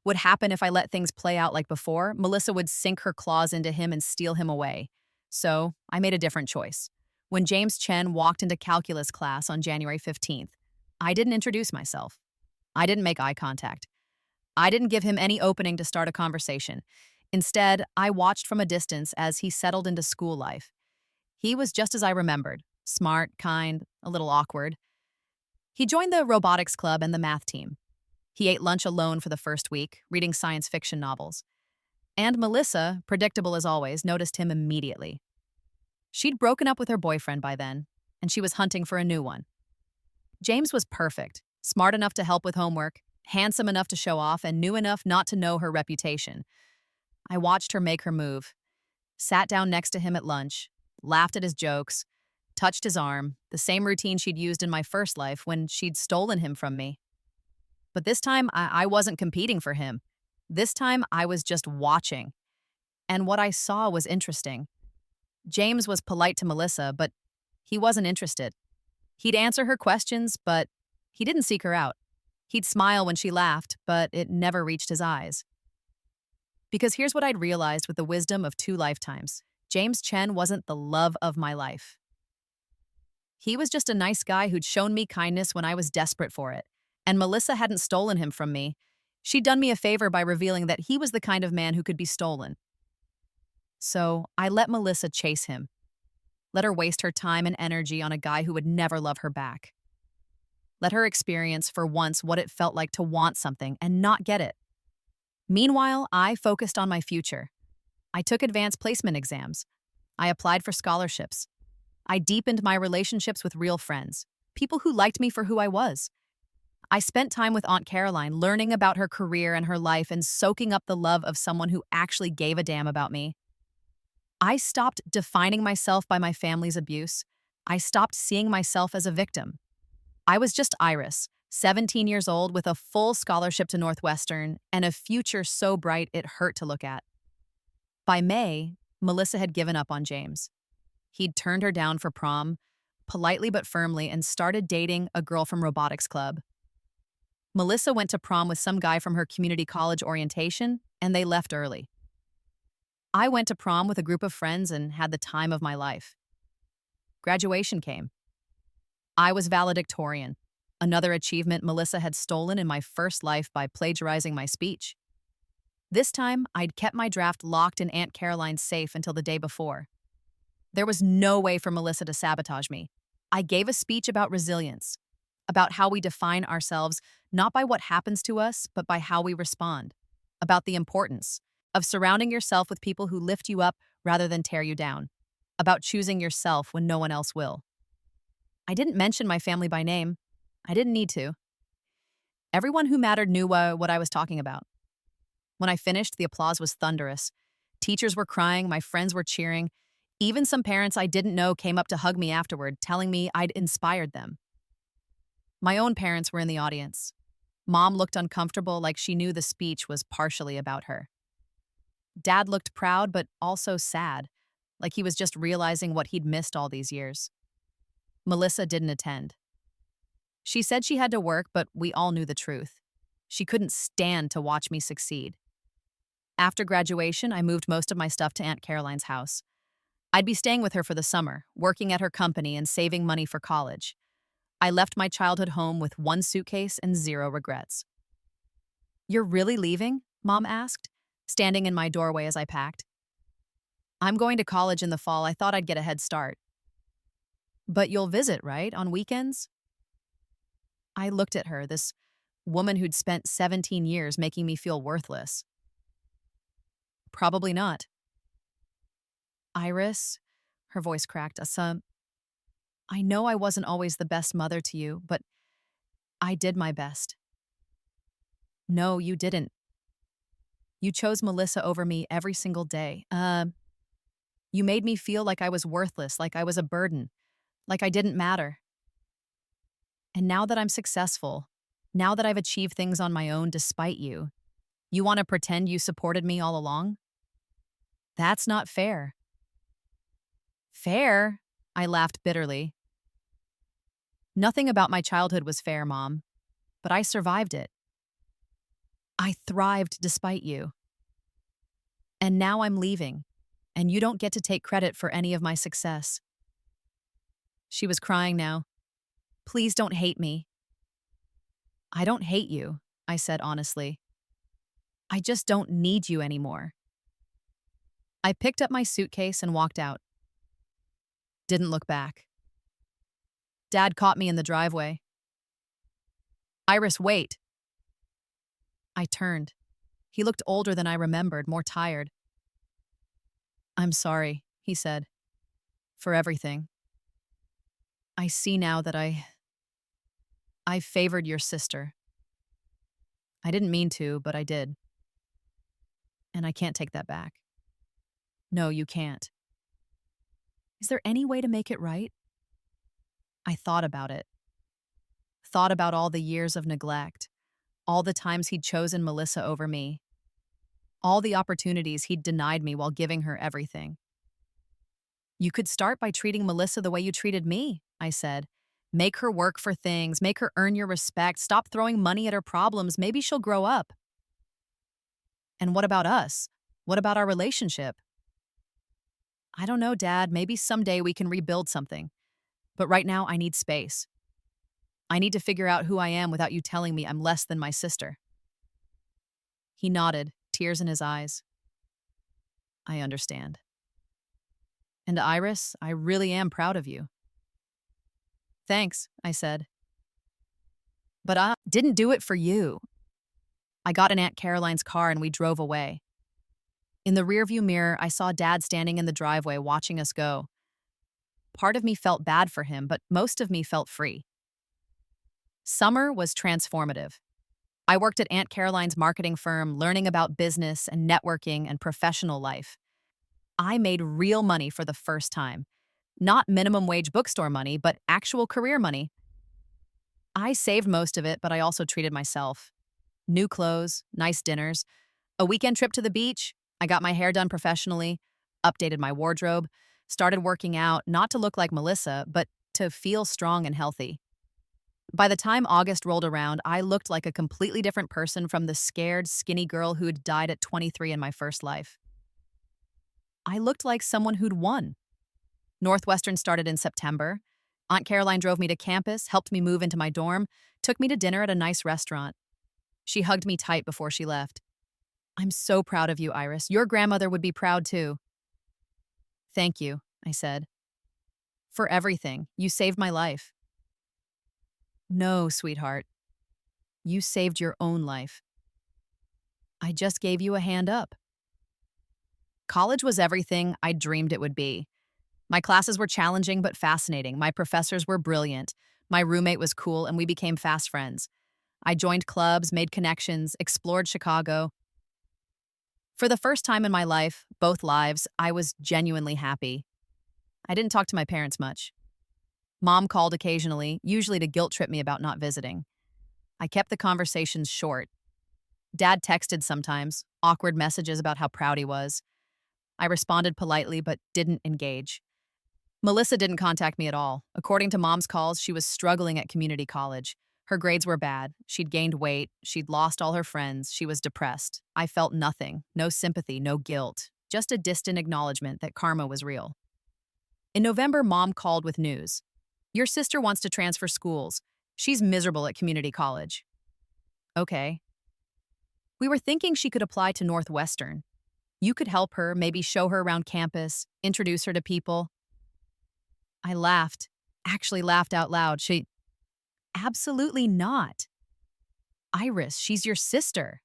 would happen if I let things play out like before. Melissa would sink her claws into him and steal him away. So I made a different choice. When James Chen walked into calculus class on January 15th, I didn't introduce myself. I didn't make eye contact. I didn't give him any opening to start a conversation. Instead, I watched from a distance as he settled into school life. He was just as I remembered, smart, kind, a little awkward. He joined the robotics club and the math team. He ate lunch alone for the first week, reading science fiction novels. And Melissa, predictable as always, noticed him immediately. She'd broken up with her boyfriend by then, and she was hunting for a new one. James was perfect, smart enough to help with homework, handsome enough to show off, and knew enough not to know her reputation. I watched her make her move, sat down next to him at lunch, laughed at his jokes, touched his arm, the same routine she'd used in my first life when she'd stolen him from me. But this time, I wasn't competing for him. This time, I was just watching. And what I saw was interesting. James was polite to Melissa, but he wasn't interested. He'd answer her questions, but he didn't seek her out. He'd smile when she laughed, but it never reached his eyes. Because here's what I'd realized with the wisdom of 2 lifetimes. James Chen wasn't the love of my life. He was just a nice guy who'd shown me kindness when I was desperate for it. And Melissa hadn't stolen him from me. She'd done me a favor by revealing that he was the kind of man who could be stolen. So I let Melissa chase him. Let her waste her time and energy on a guy who would never love her back. Let her experience for once what it felt like to want something and not get it. Meanwhile, I focused on my future. I took advanced placement exams. I applied for scholarships. I deepened my relationships with real friends, people who liked me for who I was. I spent time with Aunt Caroline, learning about her career and her life and soaking up the love of someone who actually gave a damn about me. I stopped defining myself by my family's abuse. I stopped seeing myself as a victim. I was just Iris, 17 years old with a full scholarship to Northwestern and a future so bright it hurt to look at. By May, Melissa had given up on James. He'd turned her down for prom, politely but firmly, and started dating a girl from robotics club. Melissa went to prom with some guy from her community college orientation, and they left early. I went to prom with a group of friends and had the time of my life. Graduation came. I was valedictorian, another achievement Melissa had stolen in my first life by plagiarizing my speech. This time, I'd kept my draft locked in Aunt Caroline's safe until the day before. There was no way for Melissa to sabotage me. I gave a speech about resilience, about how we define ourselves not by what happens to us, but by how we respond, about the importance of surrounding yourself with people who lift you up rather than tear you down, about choosing yourself when no one else will. I didn't mention my family by name. I didn't need to. Everyone who mattered knew what I was talking about. When I finished, the applause was thunderous. Teachers were crying, my friends were cheering. Even some parents I didn't know came up to hug me afterward, telling me I'd inspired them. My own parents were in the audience. Mom looked uncomfortable, like she knew the speech was partially about her. Dad looked proud, but also sad, like he was just realizing what he'd missed all these years. Melissa didn't attend. She said she had to work, but we all knew the truth. She couldn't stand to watch me succeed. After graduation, I moved most of my stuff to Aunt Caroline's house. I'd be staying with her for the summer, working at her company and saving money for college. I left my childhood home with one suitcase and zero regrets. "You're really leaving?" Mom asked, standing in my doorway as I packed. "I'm going to college in the fall. I thought I'd get a head start." "But you'll visit, right, on weekends?" I looked at her, this woman who'd spent 17 years making me feel worthless. "Probably not." "Iris," her voice cracked, I know I wasn't always the best mother to you, but I did my best." "No, you didn't. You chose Melissa over me every single day. You made me feel like I was worthless, like I was a burden, like I didn't matter. And now that I'm successful, now that I've achieved things on my own despite you, you want to pretend you supported me all along? That's not fair." "Fair?" I laughed bitterly. "Nothing about my childhood was fair, Mom, but I survived it. I thrived despite you. And now I'm leaving, and you don't get to take credit for any of my success." She was crying now. "Please don't hate me." "I don't hate you," I said honestly. "I just don't need you anymore." I picked up my suitcase and walked out. Didn't look back. Dad caught me in the driveway. "Iris, wait." I turned. He looked older than I remembered, more tired. "I'm sorry," he said, "for everything. I see now that I favored your sister. I didn't mean to, but I did. And I can't take that back." "No, you can't. Is there any way to make it right?" I thought about it. Thought about all the years of neglect, all the times he'd chosen Melissa over me, all the opportunities he'd denied me while giving her everything. "You could start by treating Melissa the way you treated me," I said. "Make her work for things, make her earn your respect, stop throwing money at her problems, maybe she'll grow up." "And what about us? What about our relationship?" "I don't know, Dad, maybe someday we can rebuild something. But right now I need space. I need to figure out who I am without you telling me I'm less than my sister." He nodded, tears in his eyes. "I understand. And Iris, I really am proud of you." "Thanks," I said. "But I didn't do it for you." I got in Aunt Caroline's car and we drove away. In the rearview mirror, I saw Dad standing in the driveway watching us go. Part of me felt bad for him, but most of me felt free. Summer was transformative. I worked at Aunt Caroline's marketing firm, learning about business and networking and professional life. I made real money for the first time. Not minimum wage bookstore money, but actual career money. I saved most of it, but I also treated myself. New clothes, nice dinners, a weekend trip to the beach. I got my hair done professionally, updated my wardrobe, started working out, not to look like Melissa, but to feel strong and healthy. By the time August rolled around, I looked like a completely different person from the scared, skinny girl who'd died at 23 in my first life. I looked like someone who'd won. Northwestern started in September. Aunt Caroline drove me to campus, helped me move into my dorm, took me to dinner at a nice restaurant. She hugged me tight before she left. "I'm so proud of you, Iris. Your grandmother would be proud too." "Thank you," I said. "For everything. You saved my life." "No, sweetheart. You saved your own life. I just gave you a hand up." College was everything I dreamed it would be. My classes were challenging but fascinating. My professors were brilliant. My roommate was cool, and we became fast friends. I joined clubs, made connections, explored Chicago. For the first time in my life, both lives, I was genuinely happy. I didn't talk to my parents much. Mom called occasionally, usually to guilt trip me about not visiting. I kept the conversations short. Dad texted sometimes, awkward messages about how proud he was. I responded politely but didn't engage. Melissa didn't contact me at all. According to Mom's calls, she was struggling at community college. Her grades were bad. She'd gained weight. She'd lost all her friends. She was depressed. I felt nothing. No sympathy, no guilt. Just a distant acknowledgement that karma was real. In November, Mom called with news. "Your sister wants to transfer schools. She's miserable at community college." "Okay." "We were thinking she could apply to Northwestern. You could help her, maybe show her around campus, introduce her to people." I laughed, actually laughed out loud. "Absolutely not. Iris, she's your sister.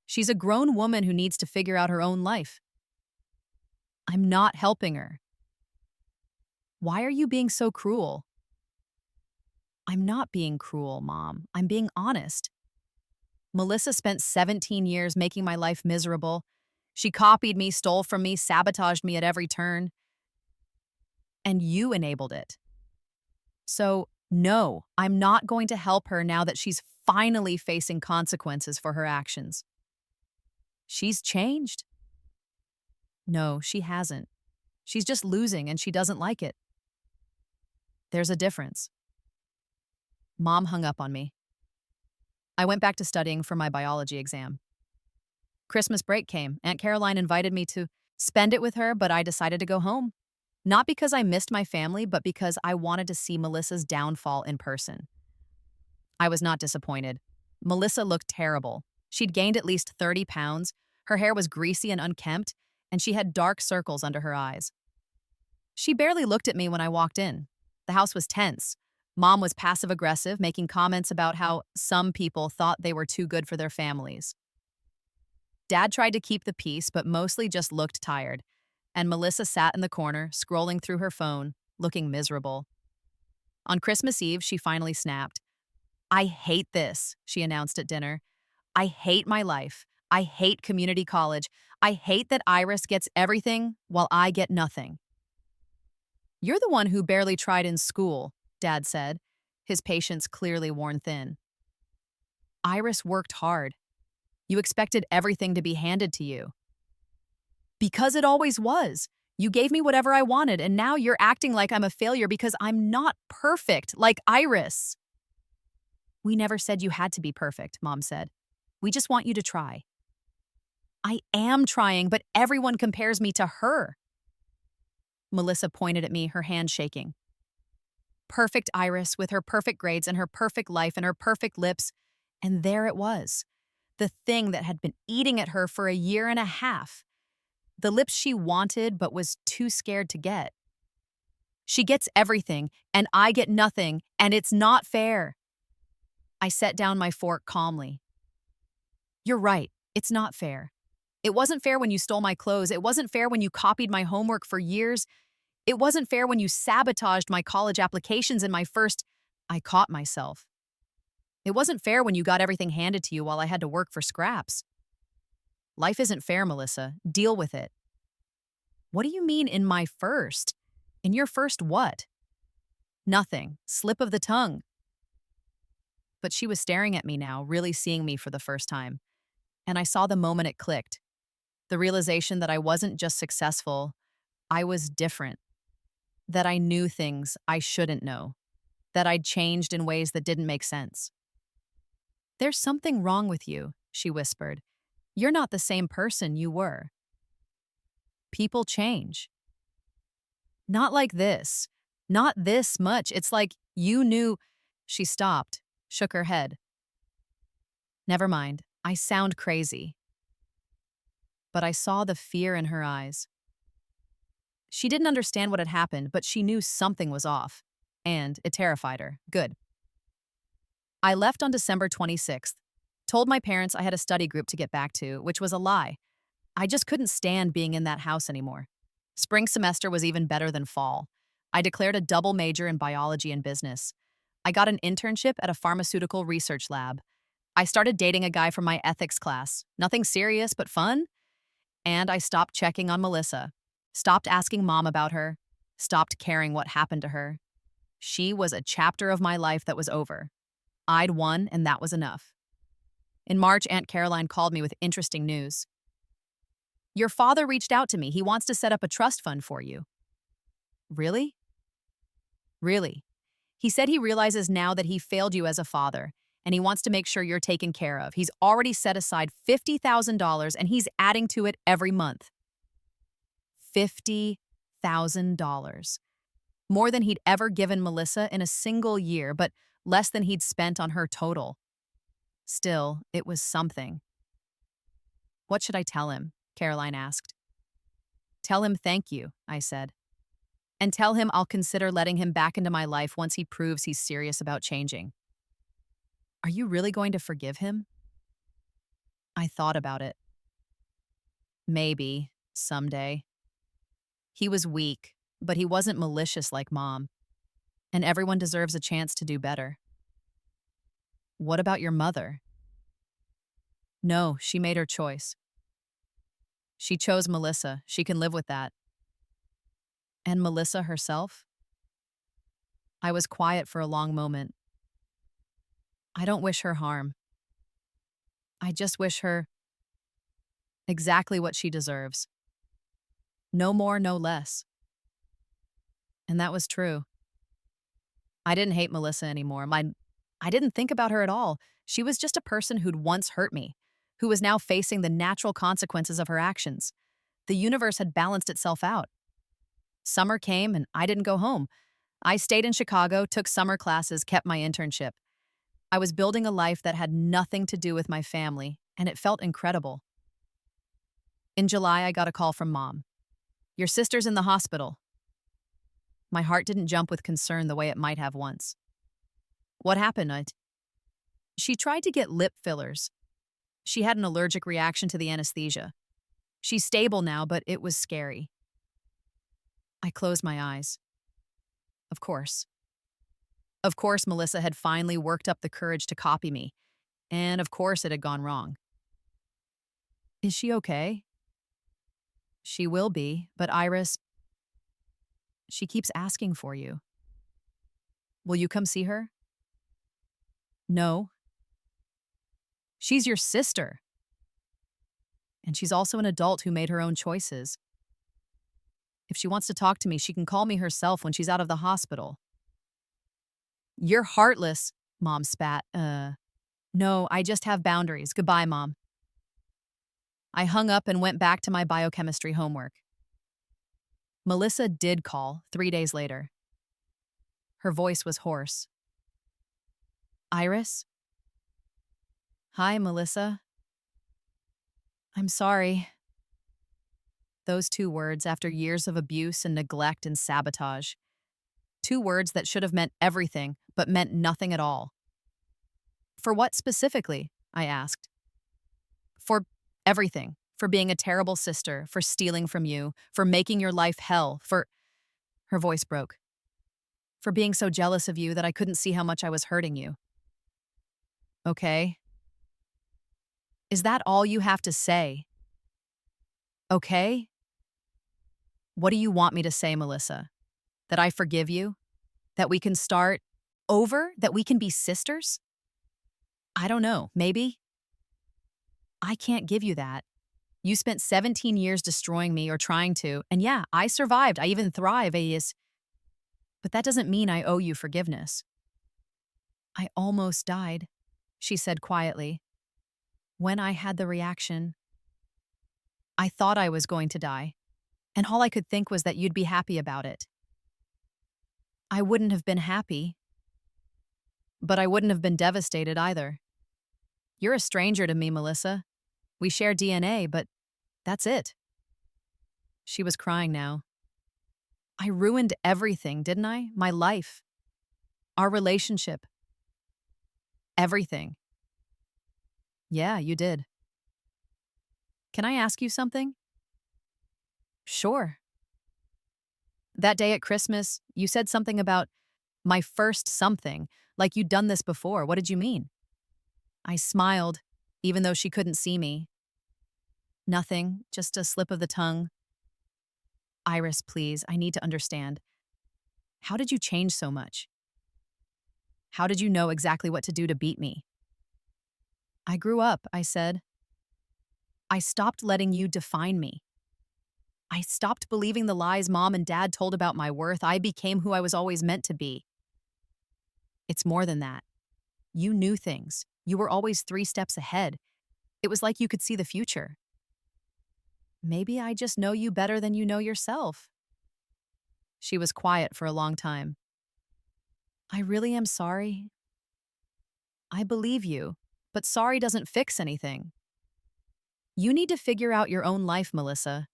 She's a grown woman who needs to figure out her own life. I'm not helping her." "Why are you being so cruel?" "I'm not being cruel, Mom. I'm being honest. Melissa spent 17 years making my life miserable. She copied me, stole from me, sabotaged me at every turn. And you enabled it. So, no, I'm not going to help her now that she's finally facing consequences for her actions." "She's changed." "No, she hasn't. She's just losing and she doesn't like it." "There's a difference." Mom hung up on me. I went back to studying for my biology exam. Christmas break came. Aunt Caroline invited me to spend it with her, but I decided to go home. Not because I missed my family, but because I wanted to see Melissa's downfall in person. I was not disappointed. Melissa looked terrible. She'd gained at least 30 pounds, her hair was greasy and unkempt, and she had dark circles under her eyes. She barely looked at me when I walked in. The house was tense. Mom was passive-aggressive, making comments about how some people thought they were too good for their families. Dad tried to keep the peace, but mostly just looked tired, and Melissa sat in the corner, scrolling through her phone, looking miserable. On Christmas Eve, she finally snapped. "I hate this," she announced at dinner. "I hate my life. I hate community college. I hate that Iris gets everything while I get nothing." "You're the one who barely tried in school," Dad said, his patience clearly worn thin. "Iris worked hard. You expected everything to be handed to you." "Because it always was. You gave me whatever I wanted, and now you're acting like I'm a failure because I'm not perfect, like Iris." "We never said you had to be perfect," Mom said. "We just want you to try." "I am trying, but everyone compares me to her." Melissa pointed at me, her hand shaking. Perfect Iris with her perfect grades and her perfect life and her perfect lips, and there it was. The thing that had been eating at her for a year and a half. The lips she wanted but was too scared to get. "She gets everything, and I get nothing, and it's not fair." I set down my fork calmly. "You're right, it's not fair. It wasn't fair when you stole my clothes. It wasn't fair when you copied my homework for years. It wasn't fair when you sabotaged my college applications in my first—" I caught myself. "It wasn't fair when you got everything handed to you while I had to work for scraps. Life isn't fair, Melissa. Deal with it." "What do you mean in my first?" In your first what? Nothing. Slip of the tongue. But she was staring at me now, really seeing me for the first time. And I saw the moment it clicked. The realization that I wasn't just successful, I was different. That I knew things I shouldn't know. That I'd changed in ways that didn't make sense. There's something wrong with you, she whispered. You're not the same person you were. People change. Not like this. Not this much. It's like you knew. She stopped, shook her head. Never mind. I sound crazy. But I saw the fear in her eyes. She didn't understand what had happened, but she knew something was off. And it terrified her. Good. I left on December 26th. Told my parents I had a study group to get back to, which was a lie. I just couldn't stand being in that house anymore. Spring semester was even better than fall. I declared a double major in biology and business. I got an internship at a pharmaceutical research lab. I started dating a guy from my ethics class. Nothing serious, but fun. And I stopped checking on Melissa. Stopped asking mom about her. Stopped caring what happened to her. She was a chapter of my life that was over. I'd won, and that was enough. In March, Aunt Caroline called me with interesting news. Your father reached out to me. He wants to set up a trust fund for you. Really? Really. He said he realizes now that he failed you as a father, and he wants to make sure you're taken care of. He's already set aside $50,000, and he's adding to it every month. $50,000. More than he'd ever given Melissa in a single year, but less than he'd spent on her total. Still, it was something. What should I tell him? Caroline asked. Tell him thank you, I said. And tell him I'll consider letting him back into my life once he proves he's serious about changing. Are you really going to forgive him? I thought about it. Maybe, someday. He was weak, but he wasn't malicious like Mom. And everyone deserves a chance to do better. What about your mother? No, she made her choice. She chose Melissa. She can live with that. And Melissa herself? I was quiet for a long moment. I don't wish her harm. I just wish her exactly what she deserves. No more, no less. And that was true. I didn't hate Melissa anymore. I didn't think about her at all. She was just a person who'd once hurt me, who was now facing the natural consequences of her actions. The universe had balanced itself out. Summer came and I didn't go home. I stayed in Chicago, took summer classes, kept my internship. I was building a life that had nothing to do with my family, and it felt incredible. In July, I got a call from Mom. Your sister's in the hospital. My heart didn't jump with concern the way it might have once. What happened? She tried to get lip fillers. She had an allergic reaction to the anesthesia. She's stable now, but it was scary. I closed my eyes. Of course. Of course, Melissa had finally worked up the courage to copy me. And of course, it had gone wrong. Is she okay? She will be, but Iris, she keeps asking for you. Will you come see her? No. She's your sister. And she's also an adult who made her own choices. If she wants to talk to me, she can call me herself when she's out of the hospital. You're heartless, Mom spat. No, I just have boundaries. Goodbye, Mom. I hung up and went back to my biochemistry homework. Melissa did call 3 days later. Her voice was hoarse. Iris? Hi, Melissa. I'm sorry. Those 2 words after years of abuse and neglect and sabotage. 2 words that should have meant everything, but meant nothing at all. For what specifically? I asked. For everything. For being a terrible sister, for stealing from you, for making your life hell, for... Her voice broke. For being so jealous of you that I couldn't see how much I was hurting you. Okay. Is that all you have to say? Okay? What do you want me to say, Melissa? That I forgive you? That we can start over? That we can be sisters? I don't know, maybe? I can't give you that. You spent 17 years destroying me or trying to, and yeah, I survived. I even thrive. But that doesn't mean I owe you forgiveness. I almost died, she said quietly. When I had the reaction, I thought I was going to die, and all I could think was that you'd be happy about it. I wouldn't have been happy, but I wouldn't have been devastated either. You're a stranger to me, Melissa. We share DNA, but that's it. She was crying now. I ruined everything, didn't I? My life. Our relationship. Everything. Yeah, you did. Can I ask you something? Sure. That day at Christmas, you said something about my first something, like you'd done this before. What did you mean? I smiled, even though she couldn't see me. Nothing, just a slip of the tongue. Iris, please, I need to understand. How did you change so much? How did you know exactly what to do to beat me? I grew up, I said. I stopped letting you define me. I stopped believing the lies Mom and Dad told about my worth. I became who I was always meant to be. It's more than that. You knew things. You were always 3 steps ahead. It was like you could see the future. Maybe I just know you better than you know yourself. She was quiet for a long time. I really am sorry. I believe you, but sorry doesn't fix anything. You need to figure out your own life, Melissa.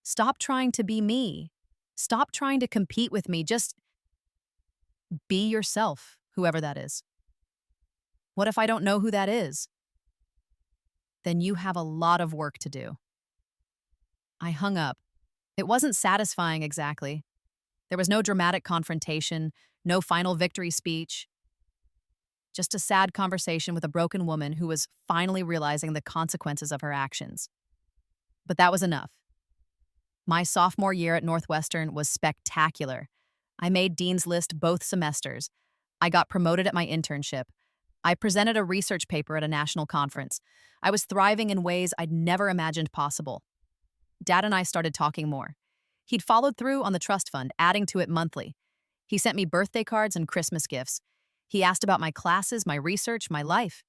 Stop trying to be me. Stop trying to compete with me. Just be yourself, whoever that is. What if I don't know who that is? Then you have a lot of work to do. I hung up. It wasn't satisfying exactly. There was no dramatic confrontation, no final victory speech. Just a sad conversation with a broken woman who was finally realizing the consequences of her actions. But that was enough. My sophomore year at Northwestern was spectacular. I made Dean's List both semesters. I got promoted at my internship. I presented a research paper at a national conference. I was thriving in ways I'd never imagined possible. Dad and I started talking more. He'd followed through on the trust fund, adding to it monthly. He sent me birthday cards and Christmas gifts. He asked about my classes, my research, my life.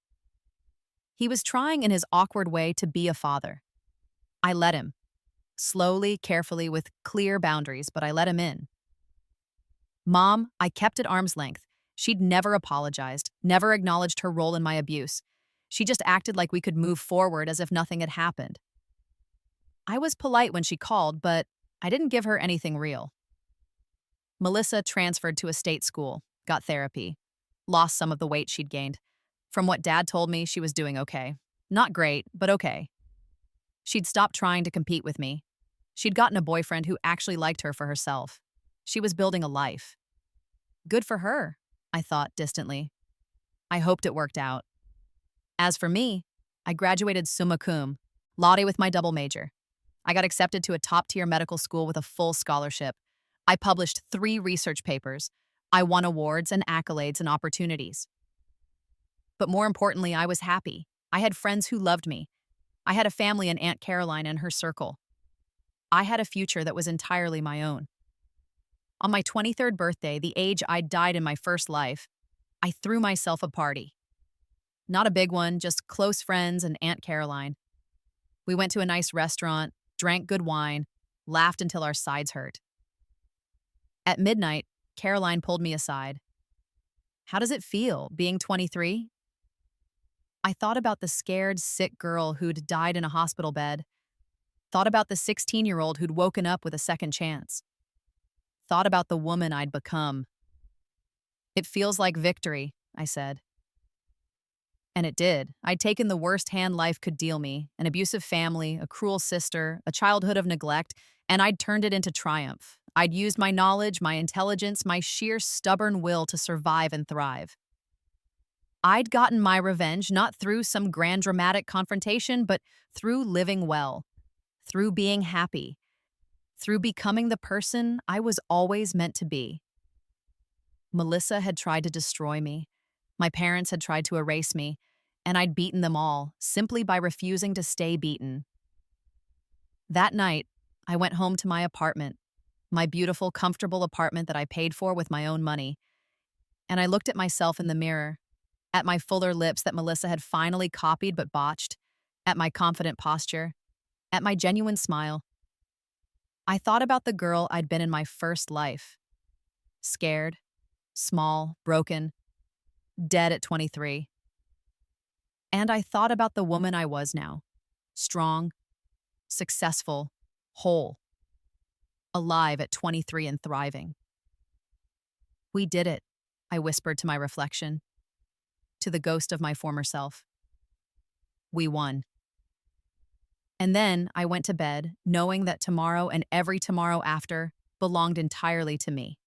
He was trying in his awkward way to be a father. I let him. Slowly, carefully, with clear boundaries, but I let him in. Mom, I kept at arm's length. She'd never apologized, never acknowledged her role in my abuse. She just acted like we could move forward as if nothing had happened. I was polite when she called, but I didn't give her anything real. Melissa transferred to a state school, got therapy, lost some of the weight she'd gained. From what Dad told me, she was doing okay. Not great, but okay. She'd stopped trying to compete with me. She'd gotten a boyfriend who actually liked her for herself. She was building a life. Good for her, I thought distantly. I hoped it worked out. As for me, I graduated summa cum, laude with my double major. I got accepted to a top-tier medical school with a full scholarship. I published 3 research papers. I won awards and accolades and opportunities. But more importantly, I was happy. I had friends who loved me. I had a family in Aunt Caroline and her circle. I had a future that was entirely my own. On my 23rd birthday, the age I'd died in my first life, I threw myself a party. Not a big one, just close friends and Aunt Caroline. We went to a nice restaurant, drank good wine, laughed until our sides hurt. At midnight, Caroline pulled me aside. How does it feel, being 23? I thought about the scared, sick girl who'd died in a hospital bed. Thought about the 16-year-old who'd woken up with a second chance. Thought about the woman I'd become. It feels like victory, I said. And it did. I'd taken the worst hand life could deal me, an abusive family, a cruel sister, a childhood of neglect, and I'd turned it into triumph. I'd used my knowledge, my intelligence, my sheer stubborn will to survive and thrive. I'd gotten my revenge not through some grand dramatic confrontation, but through living well, through being happy, through becoming the person I was always meant to be. Melissa had tried to destroy me. My parents had tried to erase me, and I'd beaten them all simply by refusing to stay beaten. That night, I went home to my apartment, my beautiful, comfortable apartment that I paid for with my own money, and I looked at myself in the mirror, at my fuller lips that Melissa had finally copied but botched, at my confident posture, at my genuine smile. I thought about the girl I'd been in my first life. Scared, small, broken, dead at 23. And I thought about the woman I was now. Strong, successful, whole, alive at 23 and thriving. We did it, I whispered to my reflection, to the ghost of my former self. We won. And then I went to bed, knowing that tomorrow and every tomorrow after belonged entirely to me.